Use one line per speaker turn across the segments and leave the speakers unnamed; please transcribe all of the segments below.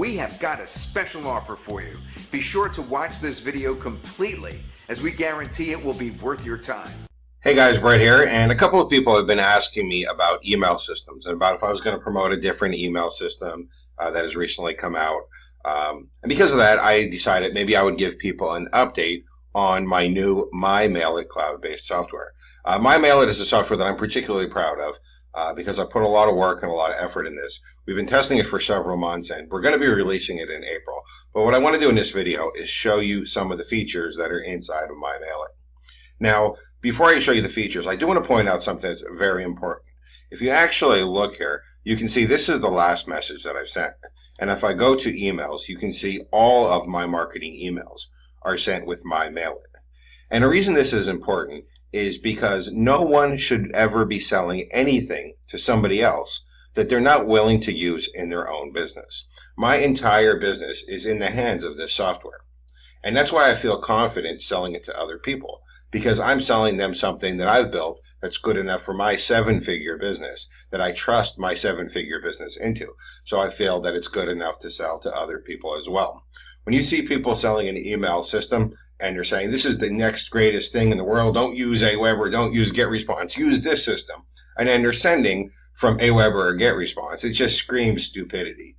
we have got a special offer for you. Be sure to watch this video completely, as we guarantee it will be worth your time.
Hey guys, Brett here, and a couple of people have been asking me about email systems and about if I was going to promote a different email system that has recently come out. And because of that, I decided maybe I would give people an update on my new MyMailit cloud-based software. MyMailit is a software that I'm particularly proud of because I put a lot of work and a lot of effort in this. We've been testing it for several months, and we're going to be releasing it in April. But what I want to do in this video is show you some of the features that are inside of MyMailit. Now, before I show you the features, I do want to point out something that's very important. If you actually look here, you can see this is the last message that I've sent. And if I go to emails, you can see all of my marketing emails are sent with MyMailit. And the reason this is important is because no one should ever be selling anything to somebody else that they're not willing to use in their own business. My entire business is in the hands of this software. And that's why I feel confident selling it to other people, because I'm selling them something that I've built that's good enough for my seven-figure business, that I trust my seven-figure business into. So I feel that it's good enough to sell to other people as well. When you see people selling an email system and they're saying, this is the next greatest thing in the world, don't use Aweber, don't use GetResponse, use this system, and then they're sending from Aweber or GetResponse, it just screams stupidity.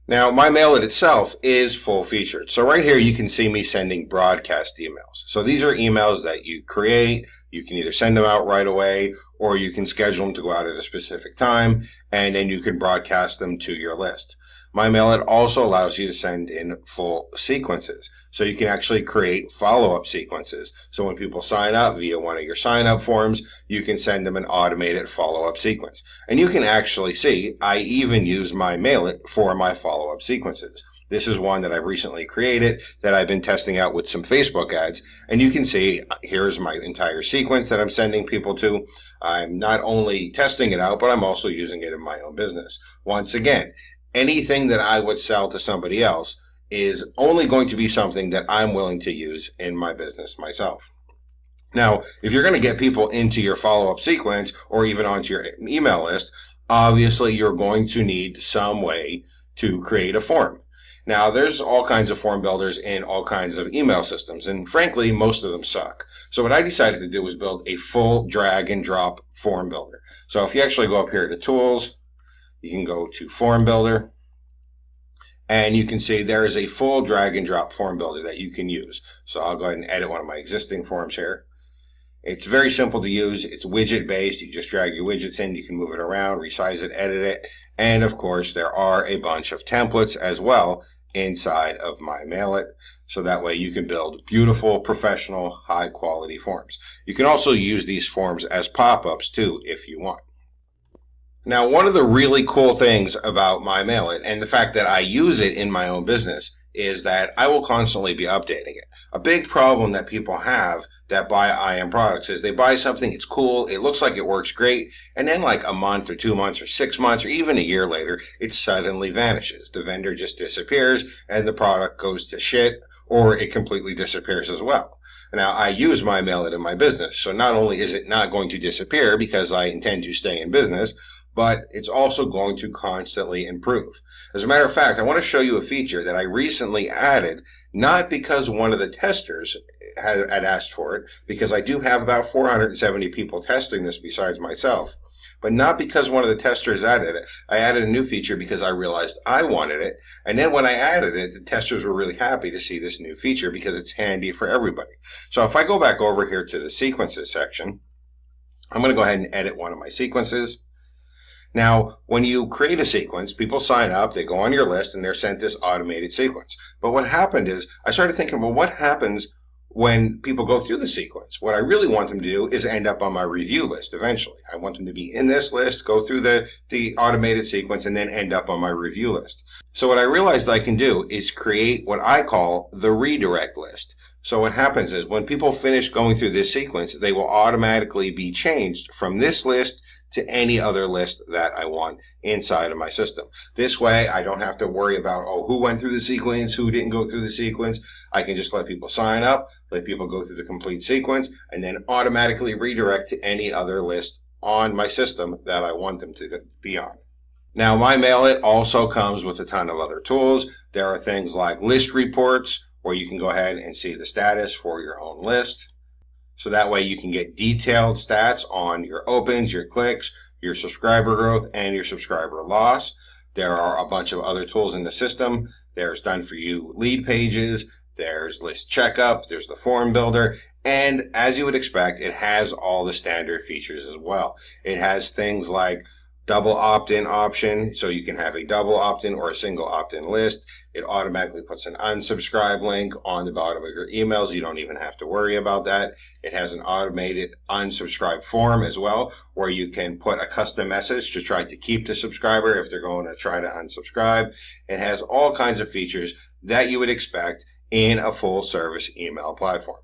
Now, MyMailit itself is full-featured. So right here, you can see me sending broadcast emails. So these are emails that you create. You can either send them out right away, or you can schedule them to go out at a specific time, and then you can broadcast them to your list. MyMailit also allows you to send in full sequences. So you can actually create follow-up sequences. So when people sign up via one of your sign-up forms, you can send them an automated follow-up sequence. And you can actually see, I even use MyMailit for my follow-up sequences. This is one that I've recently created that I've been testing out with some Facebook ads. And you can see, here's my entire sequence that I'm sending people to. I'm not only testing it out, but I'm also using it in my own business. Once again, anything that I would sell to somebody else is only going to be something that I'm willing to use in my business myself. Now, if you're going to get people into your follow-up sequence or even onto your email list, obviously you're going to need some way to create a form. Now, there's all kinds of form builders in all kinds of email systems, and frankly, most of them suck. So what I decided to do was build a full drag and drop form builder. So if you actually go up here to Tools, you can go to Form Builder, and you can see there is a full drag and drop form builder that you can use. So I'll go ahead and edit one of my existing forms here. It's very simple to use. It's widget based. You just drag your widgets in. You can move it around, resize it, edit it. And of course, there are a bunch of templates as well inside of MyMailit. So that way you can build beautiful, professional, high quality forms. You can also use these forms as pop-ups too if you want. Now, one of the really cool things about MyMailit and the fact that I use it in my own business is that I will constantly be updating it. A big problem that people have that buy IM products is they buy something, it's cool, it looks like it works great, and then like a month or 2 months or 6 months or even a year later, it suddenly vanishes. The vendor just disappears and the product goes to shit, or it completely disappears as well. Now, I use MyMailit in my business, so not only is it not going to disappear because I intend to stay in business, but it's also going to constantly improve. As a matter of fact, I want to show you a feature that I recently added, not because one of the testers had asked for it, because I do have about 470 people testing this besides myself, but not because one of the testers added it. I added a new feature because I realized I wanted it, and then when I added it, the testers were really happy to see this new feature because it's handy for everybody. So if I go back over here to the sequences section, I'm going to go ahead and edit one of my sequences. Now, when you create a sequence, people sign up, they go on your list, and they're sent this automated sequence. But what happened is, I started thinking, well, what happens when people go through the sequence? What I really want them to do is end up on my review list eventually. I want them to be in this list, go through the automated sequence, and then end up on my review list. So what I realized I can do is create what I call the redirect list. So what happens is, when people finish going through this sequence, they will automatically be changed from this list to any other list that I want inside of my system. This way, I don't have to worry about, oh, who went through the sequence, who didn't go through the sequence. I can just let people sign up, let people go through the complete sequence, and then automatically redirect to any other list on my system that I want them to be on. Now, MyMailit also comes with a ton of other tools. There are things like list reports, where you can go ahead and see the status for your own list. So that way you can get detailed stats on your opens, your clicks, your subscriber growth, and your subscriber loss. There are a bunch of other tools in the system. There's done for you lead pages, there's list checkup, there's the form builder, and as you would expect, it has all the standard features as well. It has things like double opt-in option, so you can have a double opt-in or a single opt-in list. It automatically puts an unsubscribe link on the bottom of your emails. You don't even have to worry about that. It has an automated unsubscribe form as well, where you can put a custom message to try to keep the subscriber if they're going to try to unsubscribe. It has all kinds of features that you would expect in a full service email platform.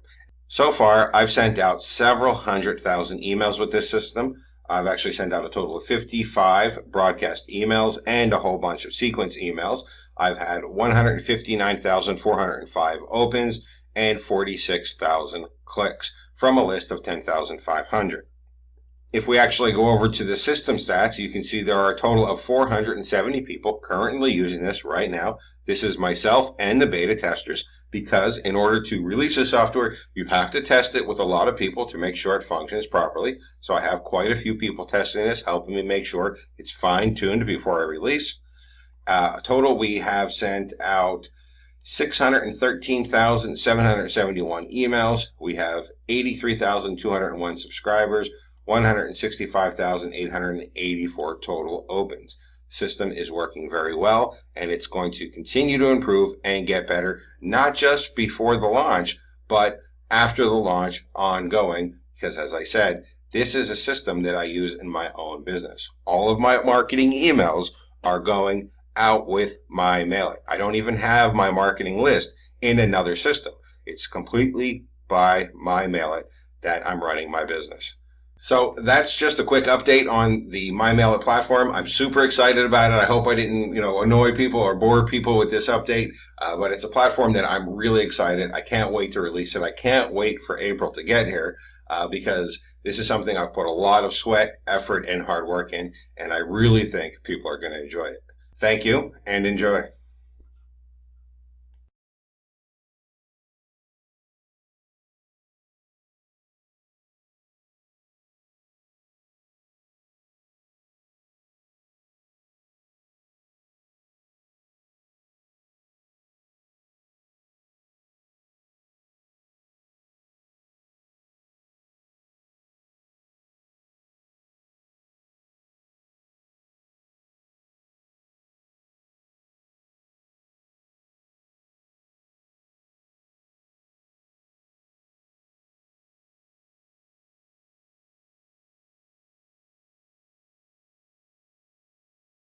So far, I've sent out several 100,000 emails with this system. I've actually sent out a total of 55 broadcast emails and a whole bunch of sequence emails. I've had 159,405 opens and 46,000 clicks from a list of 10,500. If we actually go over to the system stats, you can see there are a total of 470 people currently using this right now. This is myself and the beta testers, because in order to release the software, you have to test it with a lot of people to make sure it functions properly. So I have quite a few people testing this, helping me make sure it's fine-tuned before I release. Total, we have sent out 613,771 emails. We have 83,201 subscribers, 165,884 total opens. System is working very well, and it's going to continue to improve and get better, not just before the launch, but after the launch ongoing, because as I said, this is a system that I use in my own business. All of my marketing emails are going out with MyMailit. I don't even have my marketing list in another system. It's completely by MyMailit that I'm running my business. So that's just a quick update on the MyMailit platform. I'm super excited about it. I hope I didn't, annoy people or bore people with this update, but it's a platform that I'm really excited. I can't wait to release it. I can't wait for April to get here, because this is something I've put a lot of sweat, effort, and hard work in, and I really think people are going to enjoy it. Thank you, and enjoy.